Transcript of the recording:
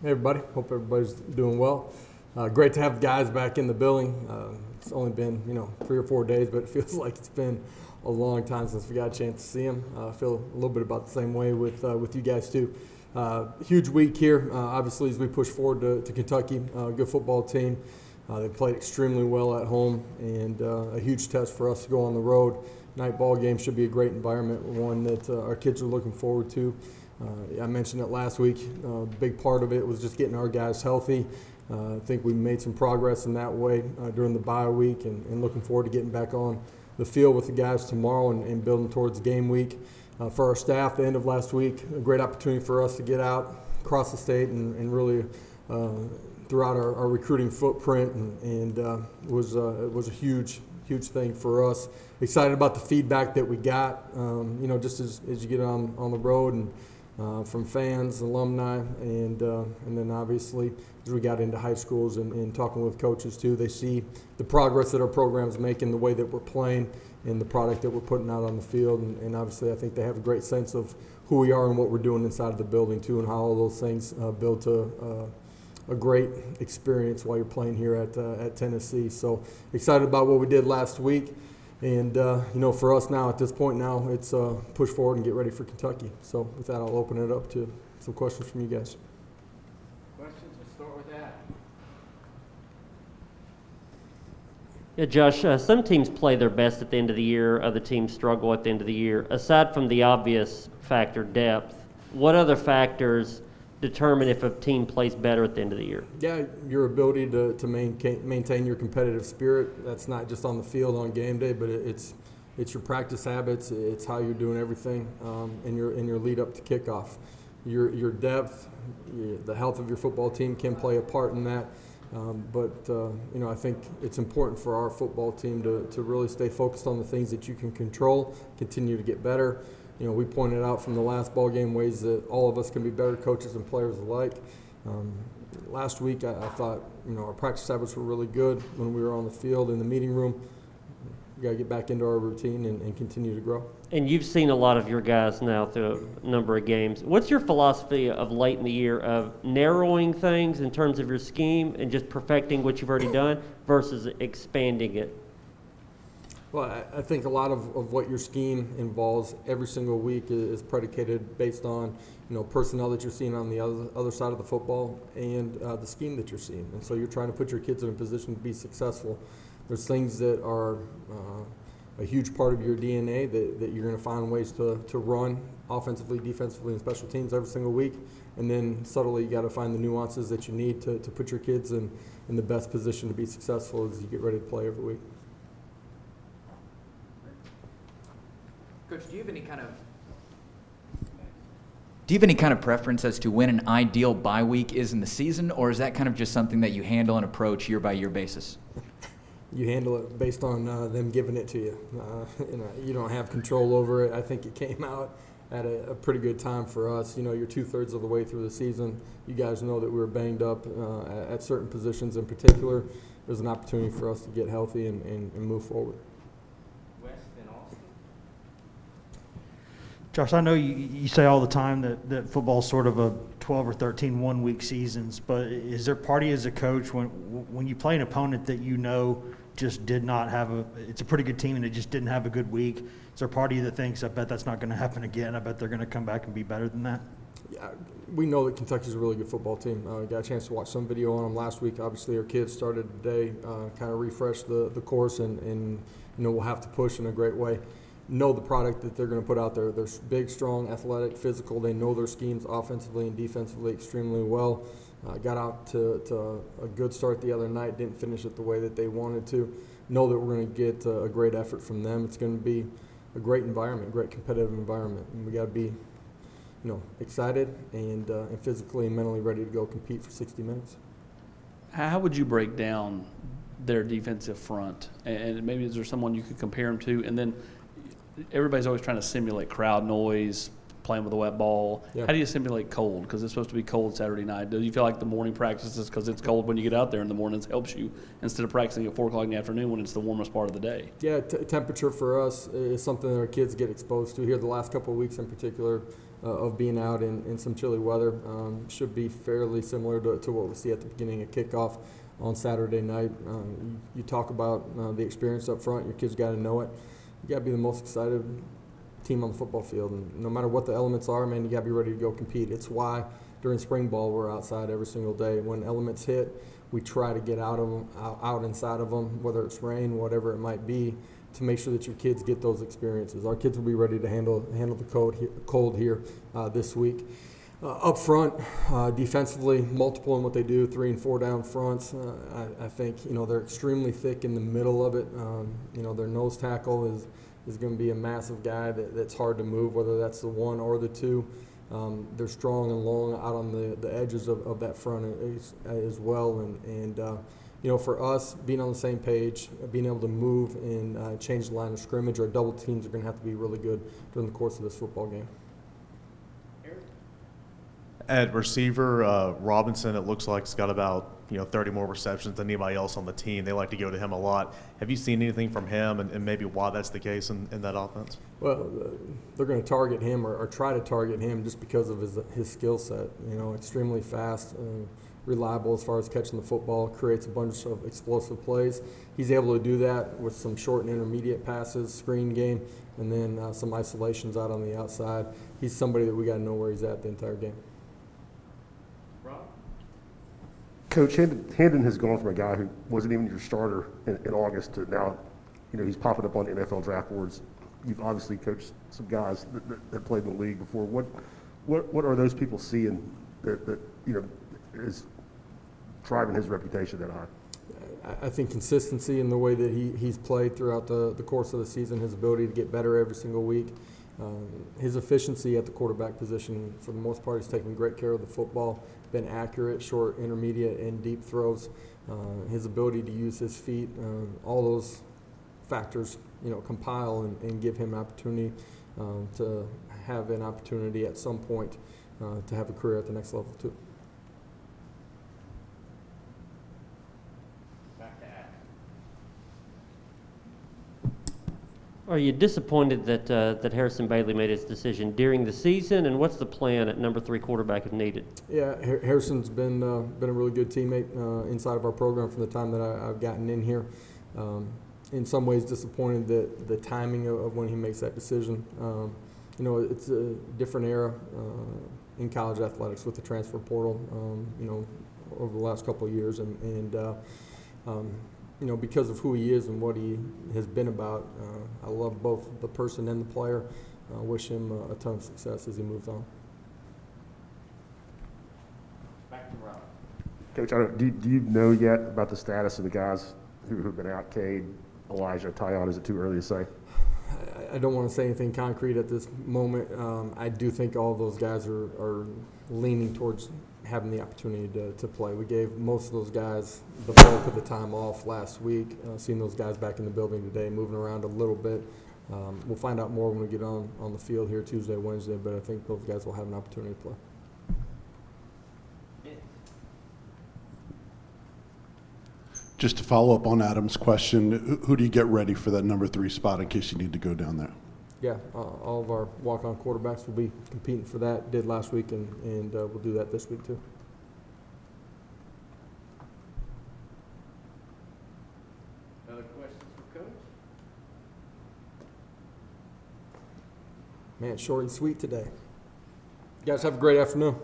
Hey everybody, hope everybody's doing well. Great to have guys back in the building. It's only been 3 or 4 days, but it feels like it's been a long time since we got a chance to see them. I feel a little bit about the same way with you guys too. Huge week here, obviously, as we push forward to Kentucky. Good football team. They played extremely well at home, and a huge test for us to go on the road. Night ball game should be a great environment, one that our kids are looking forward to. I mentioned it last week. A big part of it was just getting our guys healthy. I think we made some progress in that way during the bye week, and looking forward to getting back on the field with the guys tomorrow and building towards game week. For our staff, the end of last week, a great opportunity for us to get out across the state and really throughout our recruiting footprint, and it was a huge thing for us. Excited about the feedback that we got, just as you get on the road and from fans, alumni, and then obviously as we got into high schools and talking with coaches too, they see the progress that our program's making, the way that we're playing, and the product that we're putting out on the field, and obviously I think they have a great sense of who we are and what we're doing inside of the building too, and how all those things build to a great experience while you're playing here at Tennessee. So excited about what we did last week. And, for us now, at this point now, it's push forward and get ready for Kentucky. So with that, I'll open it up to some questions from you guys. Questions? Let's start with that. Yeah, Josh, some teams play their best at the end of the year. Other teams struggle at the end of the year. Aside from the obvious factor, depth, what other factors determine if a team plays better at the end of the year? Yeah, your ability to maintain your competitive spirit. That's not just on the field on game day, but it's your practice habits. It's how you're doing everything in your lead up to kickoff. Your depth, the health of your football team can play a part in that. But I think it's important for our football team to really stay focused on the things that you can control, continue to get better. We pointed out from the last ball game ways that all of us can be better coaches and players alike. Last week, I thought our practice habits were really good when we were on the field in the meeting room. We got to get back into our routine and continue to grow. And you've seen a lot of your guys now through a number of games. What's your philosophy of late in the year of narrowing things in terms of your scheme and just perfecting what you've already done versus expanding it? Well, I think a lot of what your scheme involves every single week is predicated based on, personnel that you're seeing on the other side of the football and the scheme that you're seeing. And so you're trying to put your kids in a position to be successful. There's things that are a huge part of your DNA that you're going to find ways to run offensively, defensively, and special teams every single week. And then subtly you got to find the nuances that you need to put your kids in the best position to be successful as you get ready to play every week. Coach, do you have any kind of preference as to when an ideal bye week is in the season, or is that kind of just something that you handle and approach year by year basis? You handle it based on them giving it to you. You don't have control over it. I think it came out at a pretty good time for us. You're 2/3 of the way through the season. You guys know that we were banged up at certain positions in particular. There's an opportunity for us to get healthy and move forward. Josh, I know you say all the time that football's sort of a 12 or 13 one-week seasons, but is there part of you as a coach when you play an opponent that just did not have it's a pretty good team and it just didn't have a good week, is there part of you that thinks, I bet that's not going to happen again, I bet they're going to come back and be better than that? Yeah, we know that Kentucky's a really good football team. We got a chance to watch some video on them last week. Obviously, our kids started today, kind of refreshed the course, and we'll have to push in a great way. Know the product that they're going to put out there. They're big, strong, athletic, physical. They know their schemes offensively and defensively extremely well. Got out to a good start the other night, didn't finish it the way that they wanted to. Know that we're going to get a great effort from them. It's going to be a great environment, great competitive environment. And we got to be excited and physically and mentally ready to go compete for 60 minutes. How would you break down their defensive front? And maybe is there someone you could compare them to? And then everybody's always trying to simulate crowd noise, playing with a wet ball. Yeah. How do you simulate cold? Because it's supposed to be cold Saturday night. Do you feel like the morning practices, because it's cold when you get out there in the mornings, helps you instead of practicing at 4 o'clock in the afternoon when it's the warmest part of the day? Yeah, temperature for us is something that our kids get exposed to here the last couple of weeks in particular. of being out in some chilly weather. Should be fairly similar to what we see at the beginning of kickoff on Saturday night. You talk about the experience up front. Your kids got to know it. You got to be the most excited team on the football field, and no matter what the elements are, man, you got to be ready to go compete. It's why during spring ball we're outside every single day. When elements hit, we try to get out of them, out inside of them, whether it's rain, whatever it might be, to make sure that your kids get those experiences. Our kids will be ready to handle the cold here this week. Up front, defensively, multiple in what they do, 3 and 4 down fronts. I think they're extremely thick in the middle of it. Their nose tackle is going to be a massive guy that's hard to move, whether that's the 1 or the 2. They're strong and long out on the edges of that front as well. And for us, being on the same page, being able to move and change the line of scrimmage, our double teams are going to have to be really good during the course of this football game. At receiver, Robinson, it looks like he's got about 30 more receptions than anybody else on the team. They like to go to him a lot. Have you seen anything from him and maybe why that's the case in that offense? Well, they're going to target him or try to target him just because of his skill set. Extremely fast, reliable as far as catching the football, creates a bunch of explosive plays. He's able to do that with some short and intermediate passes, screen game, and then some isolations out on the outside. He's somebody that we got to know where he's at the entire game. Coach, Hendon has gone from a guy who wasn't even your starter in August to now, he's popping up on NFL draft boards. You've obviously coached some guys that played in the league before. What are those people seeing that is driving his reputation that high? I think consistency in the way that he's played throughout the course of the season, his ability to get better every single week, his efficiency at the quarterback position. For the most part, he's taking great care of the football, been accurate, short, intermediate, and deep throws. His ability to use his feet, all those factors, compile and give him opportunity to have an opportunity at some point to have a career at the next level too. Are you disappointed that Harrison Bailey made his decision during the season, and what's the plan at number 3 quarterback if needed? Yeah, Harrison's been a really good teammate inside of our program from the time that I've gotten in here. In some ways disappointed that the timing of when he makes that decision. It's a different era in college athletics with the transfer portal, over the last couple of years. Because of who he is and what he has been about, I love both the person and the player. I wish him a ton of success as he moves on. Back to Rob. Coach, do you know yet about the status of the guys who have been out? Cade, Elijah, Tyon, is it too early to say? I don't want to say anything concrete at this moment. I do think all of those guys are leaning towards having the opportunity to play. We gave most of those guys the bulk of the time off last week. Seeing those guys back in the building today, moving around a little bit. We'll find out more when we get on the field here Tuesday, Wednesday, but I think those guys will have an opportunity to play. Just to follow up on Adam's question, who do you get ready for that number 3 spot in case you need to go down there? Yeah, all of our walk-on quarterbacks will be competing for that. Did last week, and we'll do that this week too. Other questions for Coach? Man, short and sweet today. You guys have a great afternoon.